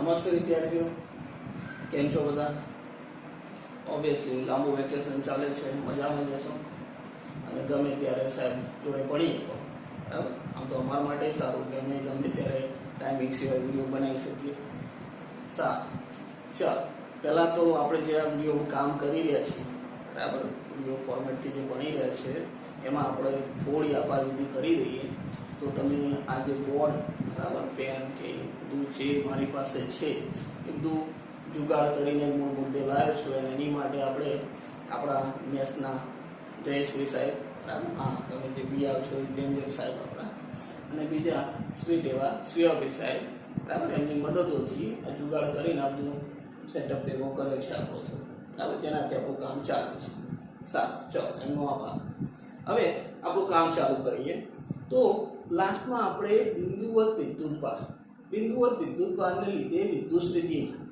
નમસ્તે વિદ્યાર્થીઓ, કેમ છો બધા? ઓબ્વિયસલી લાંબુ વેકેશન ચાલે છે, મજામાં જશો અને ગમે ત્યારે સાહેબ જોડે પડી શકો. બરાબર, આમ તો અમારા માટે સારું કે અમે ગમે ત્યારે ટાઈમિંગ સિવાય વિડીયો બનાવી શકીએ. સારું, ચાલ પહેલાં તો આપણે જે આ વિડીયો કામ કરી રહ્યા છીએ, બરાબર, વિડીયો ફોર્મેટથી જે બની રહ્યા છે એમાં આપણે થોડી આભાર વિધિ કરી દઈએ. તો તમે આ જે બોર્ડ, બરાબર, પેન કે બધું જે મારી પાસે છે એ બધું જુગાડ કરીને મૂળ મુદ્દે લાવ્યો છું અને એની માટે આપણે આપણા મેથ્સના જયેશભાઈ સાહેબ, બરાબર, હા તમે જે બી આવ છો એ બેનદેવ સાહેબ આપણા, અને બીજા સ્વીટ એવા શિવાભાઈ સાહેબ, બરાબર, એમની મદદોથી આ જુગાડ કરીને આ બધું સેટઅપ ભેગો કરે છે આપણો છો, બરાબર, જેનાથી આપણું કામ ચાલે છે. સારું, ચાલો એમનો આભાર. હવે આપણું કામ ચાલુ કરીએ. તો લાસ્ટમાં આપણે બિંદુવત વિદ્યુતભારને લીધે વિદ્યુત સ્થિતિમાન,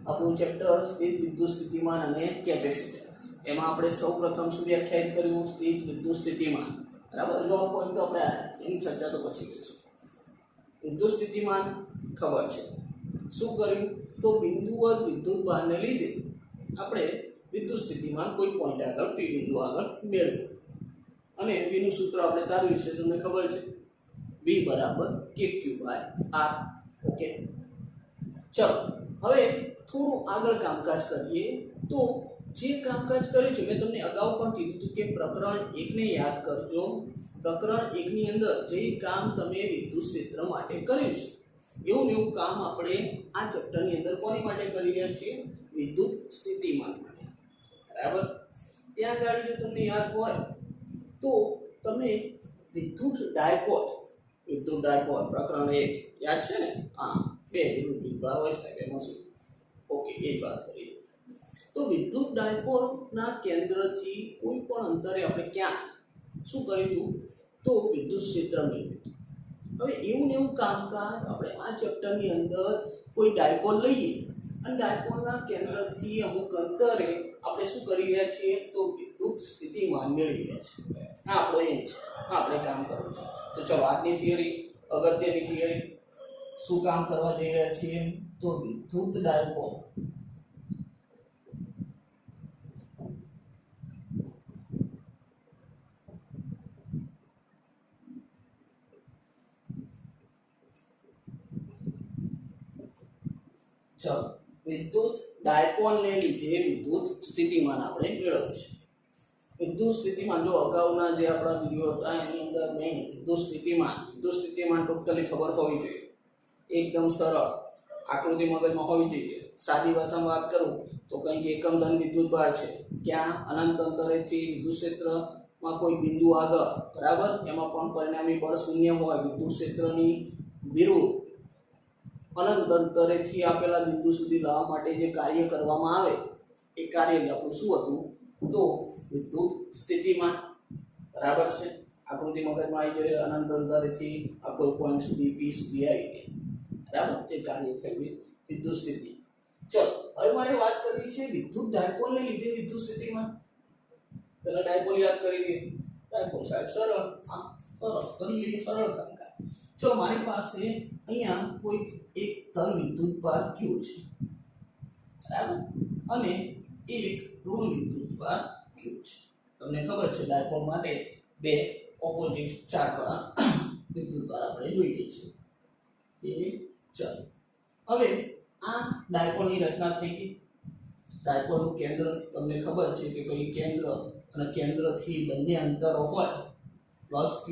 આપણું ચેપ્ટર સ્થિત વિદ્યુત સ્થિતિમાન અને કેપેસિટન્સ, એમાં આપણે સૌપ્રથમ શું વ્યાખ્યાયિત કર્યું? સ્થિત વિદ્યુત સ્થિતિમાન, બરાબર. જો પોઈન્ટ તો આપણે એની ચર્ચા તો પછી કરીશું. વિદ્યુત સ્થિતિમાન ખબર છે શું કર્યું? તો બિંદુવત વિદ્યુતભારને લીધે આપણે વિદ્યુત સ્થિતિમાન કોઈ પોઈન્ટ આગળ પી બિંદુ આગળ મેળવ્યું અને બીનું સૂત્ર આપણે તારવ્યું છે, તમને ખબર છે, B બરાબર KQ/R. ઓકે, ચલો હવે થોડું આગળ કામકાજ કરીએ. તો જે કામકાજ કર્યું છે મેં તમને અગાઉ પણ કીધું હતું કે પ્રકરણ 1 ને યાદ કરજો. પ્રકરણ 1 ની અંદર જે કામ તમે વિદ્યુત ક્ષેત્ર માટે કર્યું છે એવું ને એવું કામ આપણે આ ચેપ્ટરની અંદર કોની માટે કરી રહ્યા છીએ? વિદ્યુત સ્થિતિમાન માટે, બરાબર. ત્યાં આગળ જો તમને યાદ હોય તો તમે વિદ્યુત ડાયપોલ પ્રકરણ 1 યાદ છે ને? હા, બે વિદ્યુત વિભાગ હોય છે એમાં શું? ઓકે, એ વાત કરીએ. તો વિદ્યુત ડાયપોલના કેન્દ્રથી કોઈ પણ અંતરે આપણે ક્યાંક શું કર્યું? તો વિદ્યુત ક્ષેત્ર મેળવ્યું. હવે એવું ને એવું કામકાજ આપણે આ ચેપ્ટરની અંદર કોઈ ડાયપોલ લઈએ અને ડાયપોલના કેન્દ્રથી અમુક અંતરે આપણે શું કરી રહ્યા છીએ? તો વિદ્યુત સ્થિતિમાન મેળવી રહ્યા છીએ. આ આપણો એમ છે, આપણે કામ કરવું છે. તો ચલો આજની થિયરી, અગત્યની થિયરી, શું કામ કરવા જઈ રહ્યા છીએ? તો વિદ્યુત ડાયપોલ વિદ્યુત ડાયપોલને લીધે વિદ્યુત સ્થિતિમાન આપણે મેળવ્યું છે. વિદ્યુત સ્થિતિમાન જો અગાઉના જે આપણા વિડીયો હતા એની અંદર મેં વિદ્યુત સ્થિતિમાન ટોટલી ખબર હોવી જોઈએ. એકદમ સરળ આકૃતિ મગજમાં હોવી જોઈએ. સાદી ભાષામાં વાત કરું તો કંઈક એકમ ધન વિદ્યુતભાર છે, ક્યાં અનંત અંતરેથી વિદ્યુત ક્ષેત્રમાં કોઈ બિંદુ આગળ, બરાબર, એમાં પણ પરિણામી બળ શૂન્ય હોય, વિદ્યુત ક્ષેત્રની વિરુદ્ધ અનંત અંતરેથી આપેલા બિંદુ સુધી લાવવા માટે જે કાર્ય કરવામાં આવે એ કાર્ય આપણું શું હતું? તો વિદ્યુત સ્થિતિમાન, બરાબર છે. આકૃતિ મગજમાં આવી જોઈએ. અનંત અંતરેથી આ કોઈ પોઈન્ટ સુધી P સુધી આવી ગઈ, બરાબર, જે કાર્ય થયું વિદ્યુત સ્થિતિ. ચલો હવે મારે વાત કરવી છે વિદ્યુત ડાયપોલને લીધે વિદ્યુત સ્થિતિમાન. પહેલા ડાયપોલ યાદ કરી લઈએ. ડાયપોલ સાહેબ સરળ, હા સરળ કરી લઈએ, સરળ કામકાજ. ચલો મારી પાસે અહીંયા કોઈ એક ધન વિદ્યુતભાર Q છે, બરાબર, અને એક ઋણ વિદ્યુતભાર Q છે. તમને ખબર છે ડાયપોલ માટે બે ઓપોઝિટ ચાર્જવાળા વિદ્યુતભાર આપણે જોઈએ છીએ. ચાલો હવે આ ડાયપોલની રચના થઈ ગઈ. ડાયપોલનું કેન્દ્ર તમને ખબર છે કે ભાઈ કેન્દ્ર અને કેન્દ્રથી બંને અંતરો હોય પ્લસ Q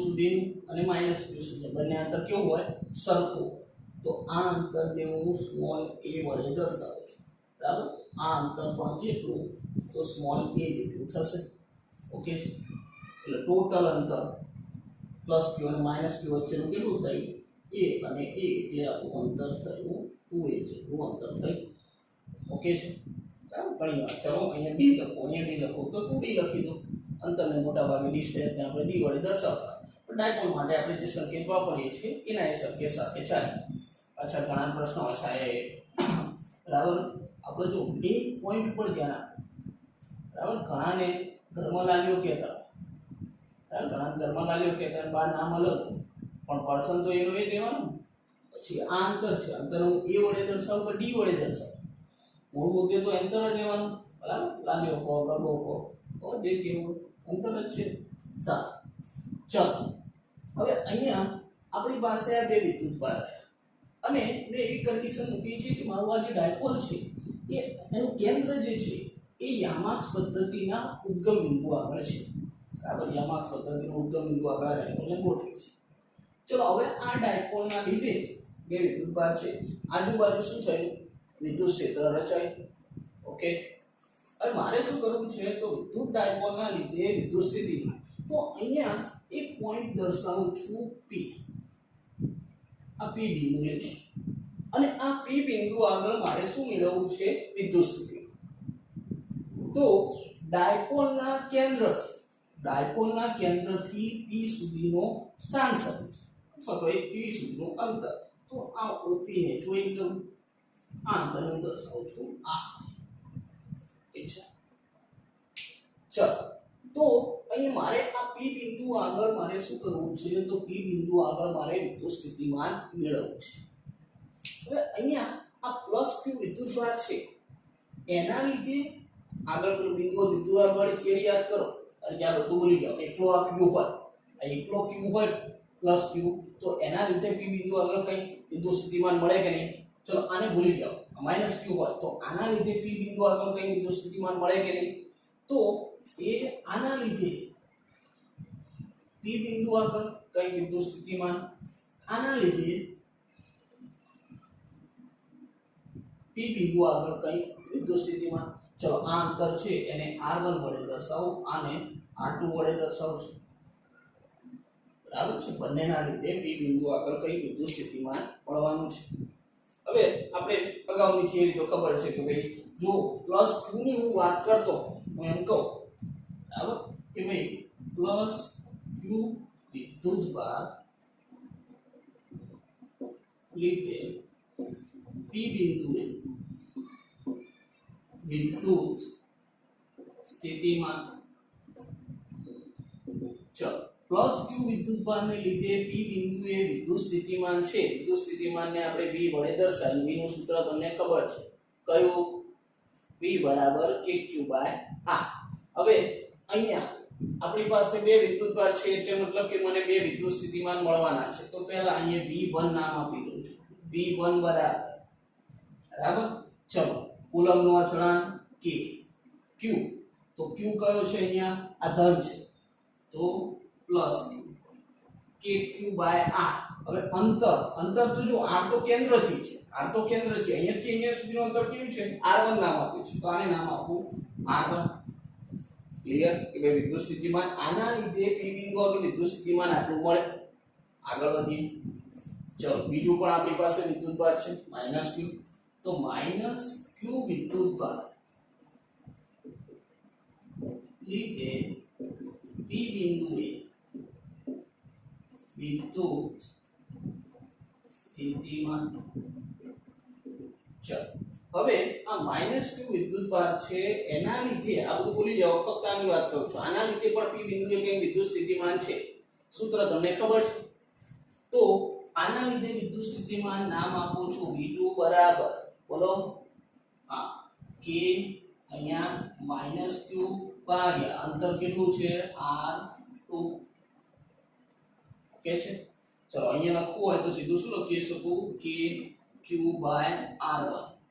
સુધીનું અને -Q સુધી, બંને અંતર કેવું હોય? સરખું. તો આ અંતરને હું સ્મોલ a વડે દર્શાવું છું, બરાબર. આ અંતર પણ કેટલું? તો સ્મોલ a જેટલું થશે. ઓકે છે. એટલે ટોટલ અંતર પ્લસ Q અને -Q વચ્ચેનું કેટલું થયું? a અને a, એટલે આપણું અંતર થયું 2a જેટલું અંતર થયું. ઓકે છે, બરાબર. ઘણી વાર ચલો અહીંયા b લખો તો 2b લખી દો. અંતરને મોટા ભાગે ડિસ્ટન્સને આપણે d વડે દર્શાવતા. પણ ડાયપોલ માટે આપણે જે સંકેત વાપરીએ છીએ એના એ સંકેત સાથે ચાલે. અચ્છા, ઘણા પ્રશ્નો છે, બરાબર. આપણે જો એક પોઈન્ટ પર ધ્યાન આપો, બરાબર. ઘણાને ઘરમાં લાલીઓ કહેતા, બરાબર, ઘણા ઘરમાં લાલીઓ કહેતા, બાર નામ અલગ, પણ પર્સન તો એનું એ રહેવાનું. પછી આ અંતર છે, અંતર હું a વડે દર્શાવું કે d વડે દર્શાવું? મૂળ મુદ્દે તો અંતર જ લેવાનું, બરાબર? લાંબો કહો ગગો કહો જે કેવું અંતર જ છે. સારું, ચાલો હવે અહીંયા આપણી પાસે આ બે વિદ્યુતભાર આવ્યા અને મેં એવી કન્ડિશન મૂકી છે કે મારું આ જે ડાયપોલ છે એ એનું કેન્દ્ર જે છે એ યામાક્સ પદ્ધતિના ઉદ્ગમ બિંદુ આગળ છે, બરાબર? યામાક્સ પદ્ધતિનું ઉદ્ગમ બિંદુ આગળ ડાયપોલને ગોઠવે છે. ચલો હવે આ ડાયપોલના લીધે બે વિદ્યુતભાર છે, આજુબાજુ શું થયું? વિદ્યુત ક્ષેત્ર રચાયું. ઓકે, હવે મારે શું કરવું છે? તો વિદ્યુત ડાયપોલના લીધે વિદ્યુત સ્થિતિમાં તો અહીંયા એક પોઈન્ટ દર્શાવું છું P, આ P બિંદુ છે અને આ P બિંદુ આગળ મારે શું મેળવવું છે? વિદ્યુત સ્થિતિ. તો ડાયપોલના કેન્દ્રથી P સુધીનો સ્થાન સદિશ અથવા તો એક T સુધીનું અંતર, તો આ OP ને જોઈન કરું, આ અંતર હું દર્શાવું છું આ. ચલો તો અહીં મારે આ P બિંદુ આગળ મારે શું કરવું છે? તો P બિંદુ આગળ મારે વિદ્યુત સ્થિતિમાન મેળવવું છે. હવે અહીંયા આ પ્લસ Q વિદ્યુતભાર છે એના લીધે આગળ પેલું વિદ્યુતભાર વાળી થિયરી યાદ કરો, અને કે આ બધું ભૂલી જાઓ. એકલો આ Q હોય, આ એકલો Q હોય પ્લસ Q, તો એના લીધે P બિંદુ આગળ કઈ વિદ્યુત સ્થિતિમાન મળે કે નહીં? ચલો આને ભૂલી જાઓ. માઈનસ Q હોય તો આના લીધે P બિંદુ આગળ કઈ વિદ્યુત સ્થિતિમાન મળે કે નહીં? તો એ આના લીધે P બિંદુ આગળ કઈ વિદ્યુત સ્થિતિમાન, આના લીધે P બિંદુ આગળ કઈ વિદ્યુત સ્થિતિમાન. ચલો આ અંતર છે એને r1 વડે દર્શાવું, આને r2 વડે દર્શાવું છું, બરાબર છે? બંનેના લીધે P બિંદુ આગળ કઈ વિદ્યુત સ્થિતિમાન મળવાનું છે. હવે આપણે અગાઉની થિયરી તો ખબર છે કે ભાઈ જો પ્લસ Q ની હું વાત કરતો હું એમ કહું, બરાબર, કે ભાઈ પ્લસ Q વિદ્યુતભાર લીધે P બિંદુએ વિદ્યુત સ્થિતિમાન. ચલો પ્લસ Q વિદ્યુતભારને લીધે P બિંદુએ વિદ્યુત સ્થિતિમાન છે. વિદ્યુત સ્થિતિમાનને આપણે V વડે દર્શાવીએ. V નું સૂત્ર તમને ખબર છે, કયું? V બરાબર kq/r. હવે અહીંયા આપણી પાસે બે વિદ્યુતભાર છે એટલે મતલબ કે મને બે વિદ્યુત સ્થિતિમાન મળવાના છે. તો પહેલા અહીંયા V1 નામ આપી દઉં છું, V1 બરાબર. ચલો કુલમનો અચળાંક k, q, તો q કયો છે? અહીંયા આ ધન છે તો પ્લસ q, kq/r. હવે અંતર તો જો r તો કેન્દ્રથી છે, અહીંયાથી અહીંયા સુધીનું અંતર કેવું છે? r1 નામ આપ્યું છે, તો આને નામ આપું r1. ક્લિયર? કે ભાઈ વિદ્યુત સ્થિતિમાન આના લીધે P બિંદુ આગળ વિદ્યુત સ્થિતિમાન આટલું મળે. આગળ વધીએ. ચલો બીજું પણ આપણી પાસે વિદ્યુતભાર છે -q, તો -q વિદ્યુતભાર લીધે P બિંદુએ વિદ્યુત સ્થિતિમાન. ચલો હવે આ -q વિદ્યુતભાર છે એના લીધે આ બધું ભૂલી જાઓ, ફક્ત આની વાત કરું છું. આના લીધે પણ P બિંદુએ કઈ વિદ્યુત સ્થિતિમાન છે, સૂત્ર તમને ખબર છે. તો આના લીધે વિદ્યુત સ્થિતિમાન નામ આપું છું V2 બરાબર, બોલો, હા, k અહીંયા -q ભાગ્યા અંતર કેટલું છે? r2. ઓકે છે? ચલો અહીંયા લખવું હોય તો સીધું શું લખી શકું? kq/r1.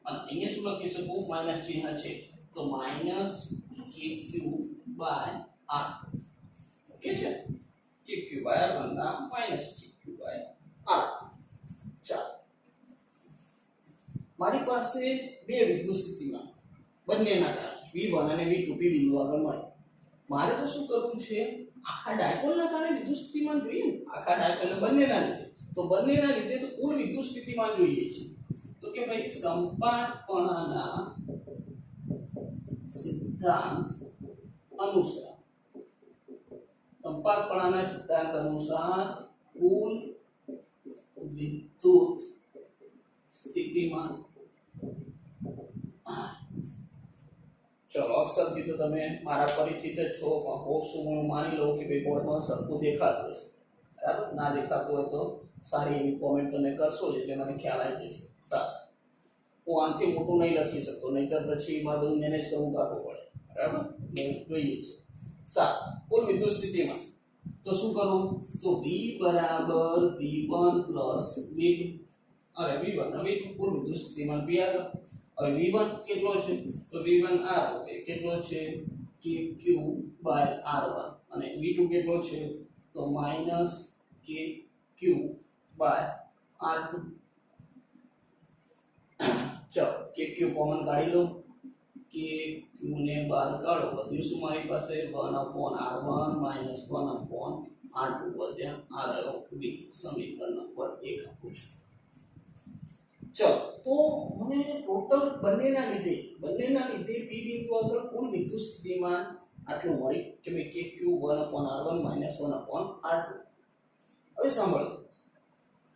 અને અહીંયા શું લખી શકું? માઈનસ ચિહ્ન છે તો -kq/r. ઓકે છે? kq/r1 ના -kq/r. ચાલો મારી પાસે બે વિદ્યુત સ્થિતિમાન બંનેના કારણે V1 અને V2 P બિંદુ આગળ મળે. મારે તો શું કરવું છે? આખા ડાયપોલના કારણે વિદ્યુત સ્થિતિમાન જોઈએ ને, આખા ડાયપોલ બંનેના લીધે. તો બંનેના લીધે તો કુલ વિદ્યુત સ્થિતિમાન જોઈએ છે. તો કે ભાઈ સંપાતપણાના સિદ્ધાંત અનુસાર કુલ વિદ્યુત સ્થિતિમાન. ચલો અક્ષરથી તો તમે મારા પરિચિત જ છો, પણ હોપ શું હું માની લઉં કે ભાઈ બોર્ડમાં સરખું દેખાતું હશે. બરાબર, ના દેખાતું હોય તો સારી એવી કોમેન્ટ તમે કરશો એટલે મને ખ્યાલ આવી જશે. સારું, હું આનાથી મોટું નહીં લખી શકતો, નહીંતર પછી મારે બધું મેનેજ કરવું કાઢવું પડે. બરાબર, એટલે જોઈએ છે. સારું, કુલ વિદ્યુત સ્થિતિમાં તો શું કરું? તો V બરાબર V1 પ્લસ V2, અરે V1 અને V2 કુલ વિદ્યુત સ્થિતિમાન P આગળ. હવે V1 કેટલો છે? તો V1 R કેટલો છે? KQ બાય R1 અને V2 કેટલો છે? તો માઈનસ KQ બાય R2. ચલો KQ કોમન કાઢી લો, KQ ને બહાર કાઢો, બધું શું મારી પાસે 1/R1 માઈનસ 1/R2 વધ્યા RV. સમીકરણ નંબર 1 આપું છું. ચલો તો મને ટોટલ બંનેના લીધે P બિંદુ આગળ કુલ વિદ્યુત સ્થિતિમાન આટલું મળી કે ભાઈ KQ 1/R1 માઈનસ 1/R2. હવે સાંભળો,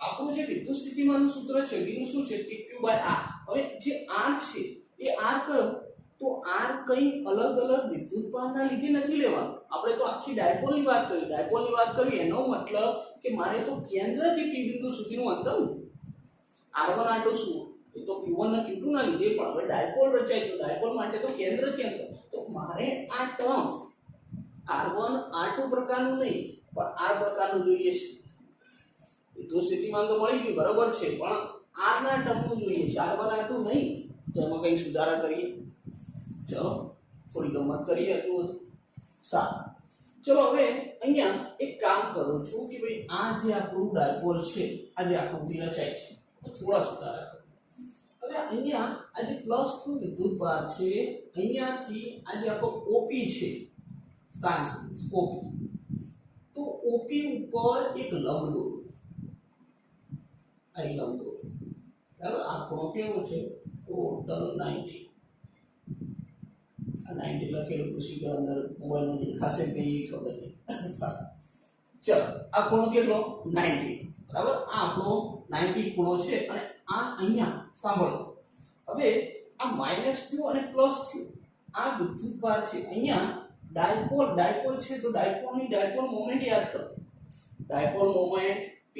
આપણું જે વિદ્યુત સ્થિતિમાનનું સૂત્ર છે એનું શું છે? PQ by R. હવે જે R છે એ R કયો? તો R કઈ અલગ અલગ વિદ્યુતભારના લીધે નથી લેવાનું. આપણે તો આખી ડાયપોલની વાત કરી. એનો મતલબ કે મારે તો કેન્દ્રથી P બિંદુ સુધીનું અંતર R1 R2 શું? એ તો Q1 અને Q2 ના લીધે, પણ હવે ડાયપોલ રચાય તો ડાયપોલ માટે તો કેન્દ્રથી અંતર. તો મારે આ ટર્મ R1 R2 પ્રકારનું નહીં પણ R પ્રકારનું જોઈએ છે. વિદ્યુત સ્થિતિમાન તો મળી ગયું, બરાબર છે, પણ R ના ટર્મનું જોઈએ છે, R1 R2 નહીં. તો એમાં કંઈ સુધારા કરીએ. ચલો થોડી ગમત કરીએ એટલું. સારું, ચલો હવે અહીંયા એક કામ કરું છું કે ભાઈ આ જે આપણું ડાયપોલ છે, આ જે આકૃતિ રચાય છે, થોડા સુધારા કરું. હવે અહીંયા આ જે પ્લસ q વિદ્યુતભાર છે, અહીંયાથી આ જે આપણો OP છે, સ્થાન OP, તો OP ઉપર એક લંબ દોરો. આ લંબ દોરો, બરાબર. આ ખૂણો કેવો છે? ટોટલ 90. આ 90 લખેલું તો સીધો અંદર મોબાઈલમાં દેખાશે કે એ ખબર નહીં. સારું, ચલો આ ખૂણો કેટલો? 90, બરાબર. આ આપણો 90 ખૂણો છે અને આ અહીંયા સાંભળો. હવે આ -q અને +q આ વિદ્યુતભાર છે. અહીંયા ડાયપોલ છે તો ડાયપોલ મોમેન્ટ યાદ કરો. ડાયપોલ મોમેન્ટ P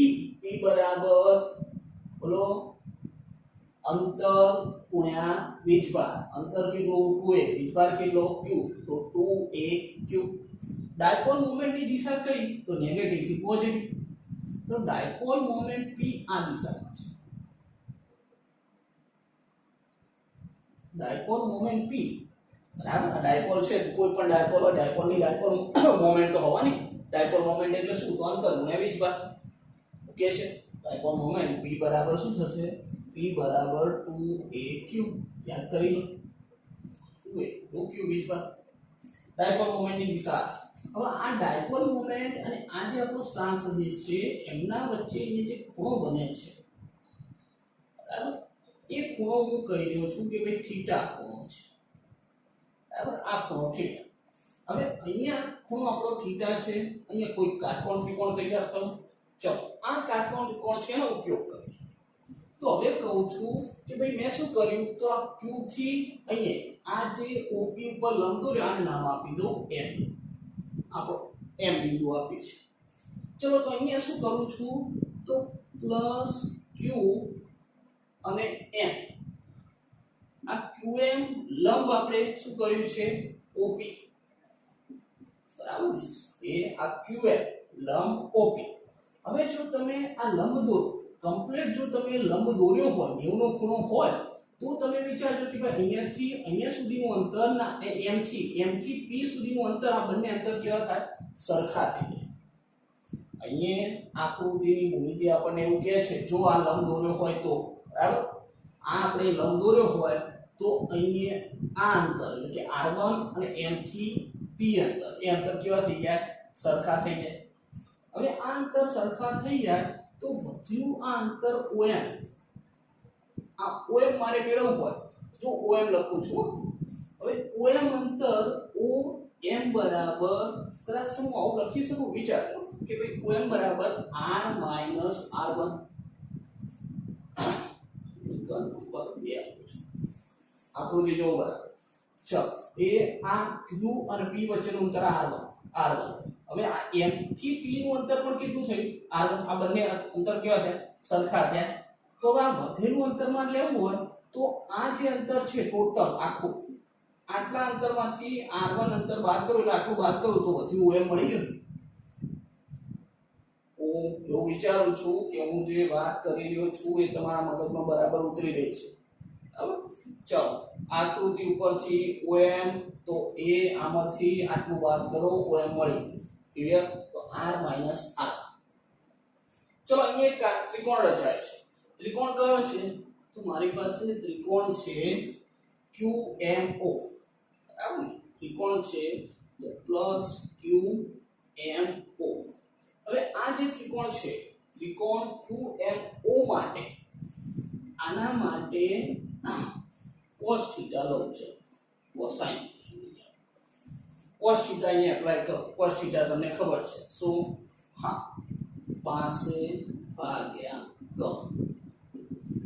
બરાબર બોલો અંતર ગુણ્યા વીજભાર. અંતર કેટલું? 2a, વીજભાર કેટલો? q, તો 2aq. ડાયપોલ મોમેન્ટની દિશા કઈ? તો નેગેટિવ થી પોઝિટિવ. તો ડાયપોલ મોમેન્ટ P આ દિશામાં છે. ડાયપોલ મોમેન્ટ P, બરાબર. ડાયપોલ છે, કોઈ પણ ડાયપોલ હોય, ડાયપોલની ડાયપોલ મોમેન્ટ તો હોવાની. ડાયપોલ મોમેન્ટ એટલે શું? તો અંતર ગુણ્યા વીજભાર. ઓકે છે. ડાયપોલ મોમેન્ટ P બરાબર શું થશે? P બરાબર 2aq. યાદ કરી લો, 2q વીજભાર. ડાયપોલ મોમેન્ટની દિશા. હવે આ ડાયપોલ મોમેન્ટ અને આ જે આપણો સ્થાન સદિશ છે એમના વચ્ચે જે ખૂણો બને છે, બરાબર, એ ખૂણો હું કહી રહ્યો છું કે ભાઈ થીટા ખૂણો છે, બરાબર. આ ખૂણો થીટા. હવે અહીંયા ખૂણો આપણો થીટા છે, અહીંયા કોઈ કાટકોણ ત્રિકોણ તૈયાર થયો. ચલો આ કાટકોણ ત્રિકોણ છે એનો ઉપયોગ કરીએ. તો હવે કહું છું કે ભાઈ મેં શું કર્યું? તો આ Q થી અહીંયા આ જે OP ઉપર લંબ દોર્યો, આને નામ આપી દો M. આપણો M બિંદુ આપી છે. ચલો તો અહીંયા શું કરું છું? તો +q અને M. આ QM લંબ આપણે શું કર્યું છે? OP, બરાબર. એ આ QM લંબ OP. હવે જો તમે આ લંબ દોરો કમ્પ્લીટ, જો તમે લંબ દોર્યો હોય, 90 નો ખૂણો હોય, તો તમે વિચારજો કે ભાઈ અહીંયાથી અહીંયા સુધીનું અંતર ના M થી P સુધીનું અંતર, આ બંને અંતર કેવા થાય? સરખા થઈ જાય. અહીંયા આકૃતિની ભૂમિતિ આપણને એવું કહે છે, જો આ લંબ દોર્યો હોય તો, બરાબર. આ આપણે લંબ દોર્યો હોય તો અહીંયા આ અંતર એટલે કે R1 અને M થી P અંતર, એ અંતર કેવા થઈ જાય? સરખા થઈ જાય. હવે આ અંતર સરખા થઈ જાય તો વધ્યું આ અંતર OM. આ OM મારે મેળવવું હોય, જો OM લખું છું. હવે OM અંતર OM બરાબર, કદાચ હું આવું લખી શકું, વિચારો કે ભાઈ OM બરાબર R માઈનસ R1. નંબર 2 આપું છું. આકૃતિ જો બરાબર. ચલો એ આ Q અને P વચ્ચેનું અંતર R1, r1 હવે આ m થી p નું અંતર પણ કેટલું થયું r1 આ બંને અંતર કેવા થયા સરખા થયા તો હવે આ વધેલું અંતરમાં લેવું હોય તો આ જે અંતર છે ટોટલ આખું આટલા અંતરમાંથી r1 અંતર બાદ કરો એટલે આટલું બાદ કરો તો વધ્યું m મળી ગયું હું એવું વિચારું છું કે હું જે વાત કરી રહ્યો છું એ તમારા મગજમાં બરાબર ઉતરી રહી છે બરાબર ચલો આકૃતિ ઉપરથી OM તો a આમાંથી આટલું બાદ કરો OM મળી ક્લિયર તો r r ચલો અહીંયા એક ત્રિકોણ રચાય છે ત્રિકોણ કયો છે તો મારી પાસે ત્રિકોણ છે QMO બરાબર ને ત્રિકોણ છે પ્લસ QMO હવે આ જે ત્રિકોણ છે ત્રિકોણ QMO માટે આના માટે cos θ લઉં છે cosine cos θ અહીંયા એપ્લાય કરો cos θ તમને ખબર છે શું હા પાસે ભાગ્યા કર્ણ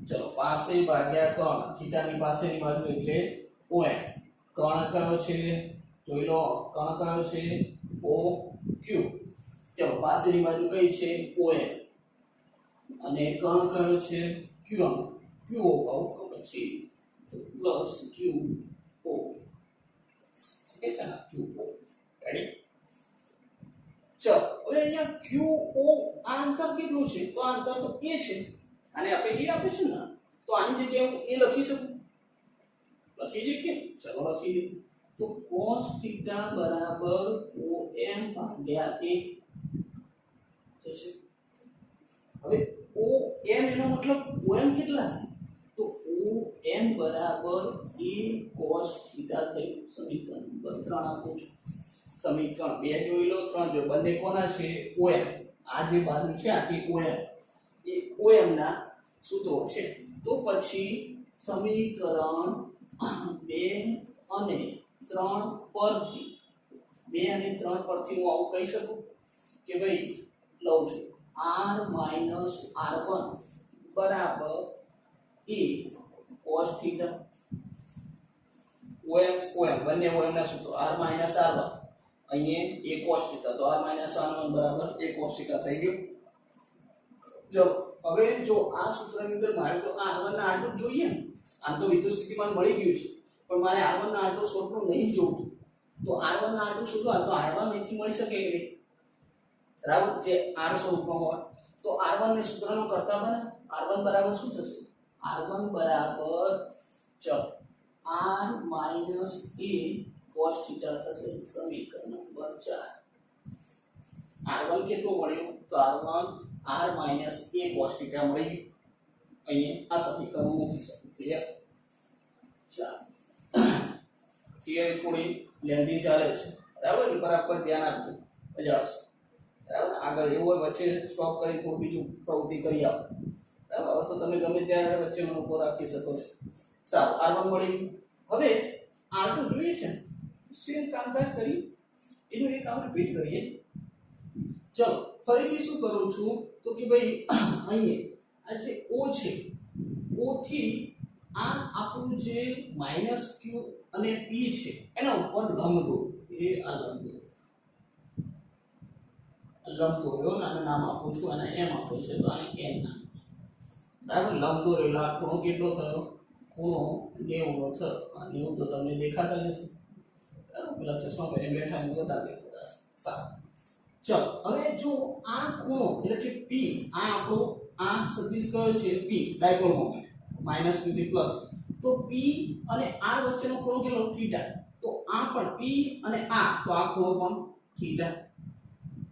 ચલો પાસે ભાગ્યા કર્ણ થીટાની પાસેની બાજુ એટલે OM કર્ણ કયો છે જોઈ લો કર્ણ કયો છે OQ ચલો પાસેની બાજુ કઈ છે OM અને કર્ણ કયો છે QM QO કહું તો પછી પ્લસ QO કે છે ના QO રેડી ચલો હવે અહીંયા QO આ અંતર કેટલું છે તો આ અંતર તો a છે અને આપણે a આપે છે ને તો આની જગ્યાએ હું a લખી શકું લખી દઈએ કે ચલો લખી દઈએ તો cos θ બરાબર OM ભાગ્યા a હવે OM એનો મતલબ OM કેટલા થાય તો OM બરાબર a cos θ થયું સમીકરણ નંબર 3 આપું છું સમીકરણ 2 જોઈ લો 3 જો બંને કોના છે OM આ જે બાજુ છે આટલી OM એ OM ના સૂત્રો છે તો પછી સમીકરણ 2 અને 3 પરથી 2 અને 3 પરથી હું આવું કહી શકું કે ભાઈ લઉં છું r r1 બરાબર a cos θ OM બંને OM ના સૂત્રો r r1 અહીંયા a cos θ તો r r1 બરાબર a cos θ થઈ ગયું જો હવે જો આ સૂત્રની અંદર મારે તો r1 ના r2 જોઈએ ને આમ તો વિદ્યુત સ્થિતિમાન મળી ગયું છે પણ મારે r1 ના r2 શોધવું નહીં જોતું તો r1 ના r2 શોધવા તો r1 અહીંથી મળી શકે કે નહીં બરાબર જે r સ્વરૂપમાં હોય તો r1 ને સૂત્રનો કરતા બને r1 બરાબર શું થશે r1 બરાબર ચલ r a cos θ થશે સમીકરણ નંબર 4 r1 કેટલું મળ્યું તો r1 r a cos θ મળી ગયું અહીંયા આ સમીકરણ મૂકી શકું ક્લિયર ચાલો થિયરી થોડી લેન્ધી ચાલે છે બરાબર એટલે બરાબર ધ્યાન આપજો મજા આવશે બરાબર આગળ એવું હોય વચ્ચે સ્ટોપ કરી થોડું બીજું પ્રવૃત્તિ કરી આપો બરાબર હવે તો તમે ગમે ત્યારે વચ્ચેનો લોકો રાખી શકો છો સારું r1 મળી ગયું હવે r2 જોઈએ છે સેમ કામકાજ કરી એનું એક કામ રિપીટ કરીએ ચલો ફરીથી શું કરું છું તો કે ભાઈ અહીંયા આ જે O છે O થી આ આપણું જે -q અને p છે એના ઉપર લંબ દો એ આ લંબ દો લંબ દોર્યો આનું નામ આપું છું અને m આપું છે તો આને n નામ બરાબર લંબ દોરેલો આ ખૂણો કેટલો થયો ખૂણો 90 નો થયો આ 90 તો તમને દેખાતા જ હશે બરાબર પેલા ચશ્મા પહેરીને બેઠા હું બધા દેખાતા હશે સારું ચલો હવે જો આ ખૂણો એટલે કે p આ આપણો આ સદિશ કયો છે p ડાયપોલ મોમેન્ટ -q થી પ્લસ તો p અને r વચ્ચેનો ખૂણો કેટલો થીટા તો આ પણ p અને r તો આ ખૂણો પણ થીટા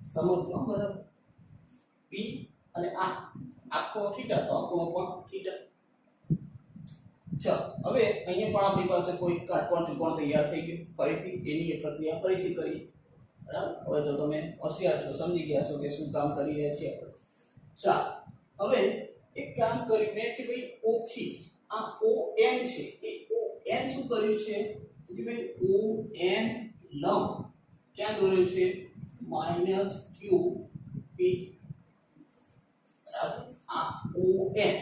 સમજો બરાબર p અને r આ ખૂણો થીટા તો આ ખૂણો પણ થીટા ચલો હવે અહીંયા પણ આપણી પાસે કોઈ કાટકોણ ત્રિકોણ તૈયાર થઈ ગયું ફરીથી એની એ પ્રક્રિયા ફરીથી કરી બરાબર હવે તો તમે હોશિયાર છો સમજી ગયા છો કે શું કામ કરી રહ્યા છીએ આપણે ચાલો હવે એક કામ કર્યું મેં કે ભાઈ O થી આ ON છે એ ON શું કર્યું છે તો કે ભાઈ ON લંબ ક્યાં દોર્યું છે -qp બરાબર આ ON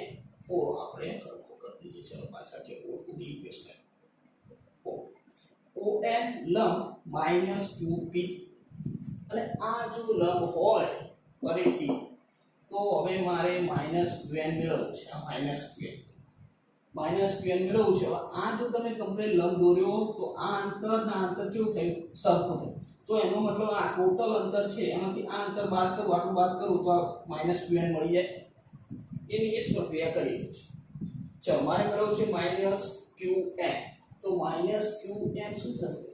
આપણે સરખો કરી દઈએ ચલો પાછા કે O ની ઇક્વેશન ON લંબ -qp અને આ જો લંબ હોય ફરીથી તો હવે મારે માઇનસ qn મેળવવું છે. આ માઇનસ qn મેળવવું છે. હવે આ જો તમે કમ્પ્લીટ લંબ દોર્યો તો આ અંતર ના અંતર કેવું થયું? સરખું થયું. તો એનો મતલબ આ ટોટલ અંતર છે એમાંથી આ અંતર બાદ કરું, આટલું બાદ કરું તો આ માઇનસ qn મળી જાય. એની એ જ પ્રક્રિયા કરીએ છીએ. ચાલો મારે મેળવવું છે માઇનસ qn. તો માઇનસ qn શું થશે?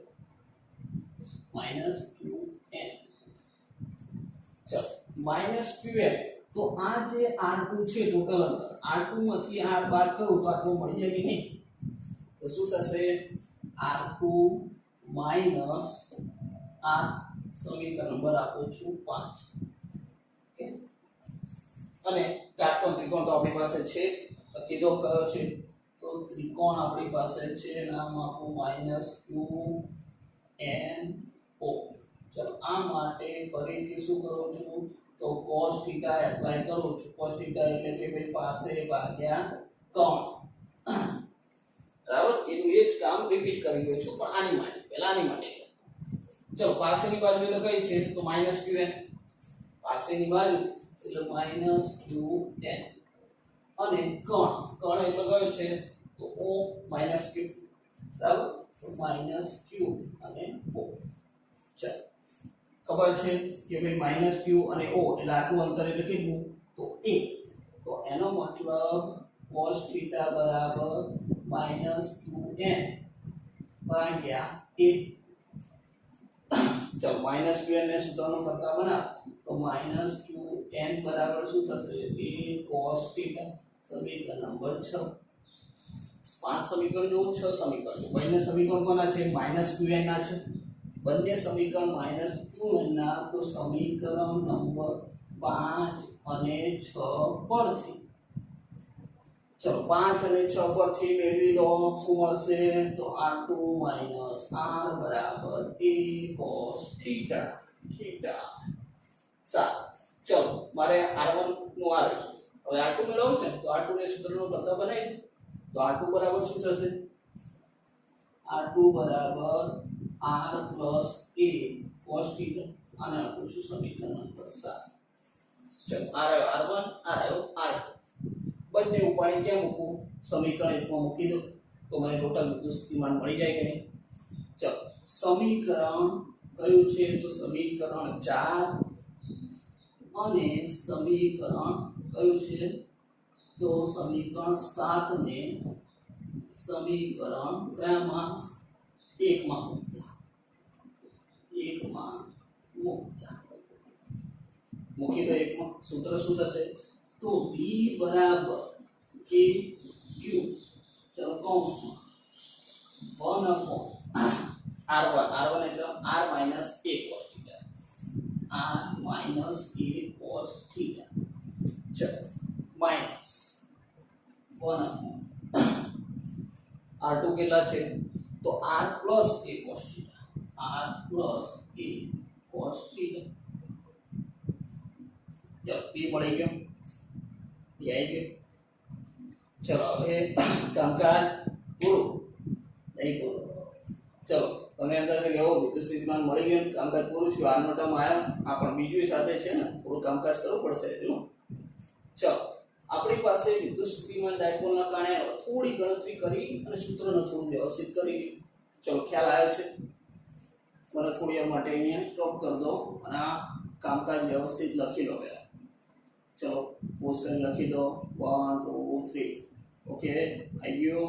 Minus qn. ચાલો માઇનસ qn. તો આ જે r2 છે ટોટલ અંતર, r2 માંથી r બાદ કરું તો આટલું મળી જાય કે નહીં? તો શું થશે? r2 માઇનસ r, સમીકરણ નંબર આપું છું 5. ઓકે, અને કાટકોણ ત્રિકોણ તો આપણી પાસે છે. કીધો કયો છે? તો ત્રિકોણ આપણી પાસે છે, નામ આપું માઇનસ QNO. ચલો આ માટે ફરીથી શું કરું છું? તો cos થીટા એપ્લાય કરું છું. cos થીટા એટલે કે ભાઈ પાસે ભાગ્યા કોણ. બરાબર, એનું એ જ કામ રિપીટ કરી ગયો છું, પણ આની માટે પહેલા આની માટે. ચલો પાસેની બાજુ એટલે કઈ છે? તો માઇનસ qn. પાસેની બાજુ એટલે માઇનસ qn. અને કણ એટલે કયો છે? તો o માઇનસ q. બરાબર, તો માઇનસ q અને o. ચાલો ખબર છે કે ભાઈ માઇનસ q અને o એટલે આટલું અંતર એટલે કેટલું? તો a. તો એનો મતલબ cos થીટા બરાબર માઇનસ qn ભાગ્યા a. ચાલો માઇનસ qn ને સૂત્રનો કરતા બનાવ તો માઇનસ qn બરાબર શું થશે? a cos theta. સમીકરણ નંબર 6. 5 સમીકરણ જો 6 સમીકરણ જો. બંને સમીકરણ કોના છે? માઇનસ qn ના છે. બંને સમીકરણ માઇનસ qn ના. તો સમીકરણ નંબર 5 અને 6 પરથી, ચલો 5 અને 6 પરથી મેળવી લો શું મળશે? તો r2 માઇનસ r બરાબર a cos થીટા. સારું, ચલો મારે r1 નું આવે છે. હવે r2 મેળવવું છે તો r2 ને સૂત્રનો કરતા બનાવી. તો r2 બરાબર શું થશે? r2 બરાબર r plus a cos theta. આને આપું છું સમીકરણ નંબર 7. ચલો r આવ્યો r1, r આવ્યો r2. બંને ઉપાડી ક્યાં મૂકું? સમીકરણ 1 માં મૂકી દો તો મને ટોટલ વિદ્યુત સ્થિતિમાન મળી જાય કે નહીં? ચલો સમીકરણ કયું છે? તો સમીકરણ 4 અને સમીકરણ કયું છે? તો સમીકરણ 7 ને સમીકરણ કયામાં? 1 માં મૂકતા. મૂકી દો 1 માં. સૂત્ર શું થશે? તો b બરાબર k q. ચલો કૌંસમાં 1 upon r1 એટલે r minus a cos theta. r minus a cos theta. ચલો માઈનસ 1 upon r2 કેટલા છે? તો r plus a cos theta. r plus a cos theta. ચલો b મળી ગયો. b આવી ગયો. ચલો હવે કામકાજ પૂરું નહીં પૂરું. ચલો તમે અંદર એવો વિદ્યુત સ્થિતિમાન મળી ગયું, કામકાજ પૂરું થયું. આનો ટર્મ આવ્યો. આ પણ બીજું સાથે છે ને, થોડું કામકાજ કરવું પડશે. ચલો આપણી પાસે વિદ્યુત સ્થિતિમાન ડાયપોલના કારણે થોડી ગણતરી કરી અને સૂત્રને થોડું વ્યવસ્થિત કરી. ચલો ખ્યાલ આવ્યો છે? મને થોડી વાર માટે અહીંયા સ્ટોપ કરી દો અને આ કામકાજ વ્યવસ્થિત લખી લો પહેલા. ચલો પોઝ કરીને લખી દો 1 2 3. ઓકે આવી ગયો.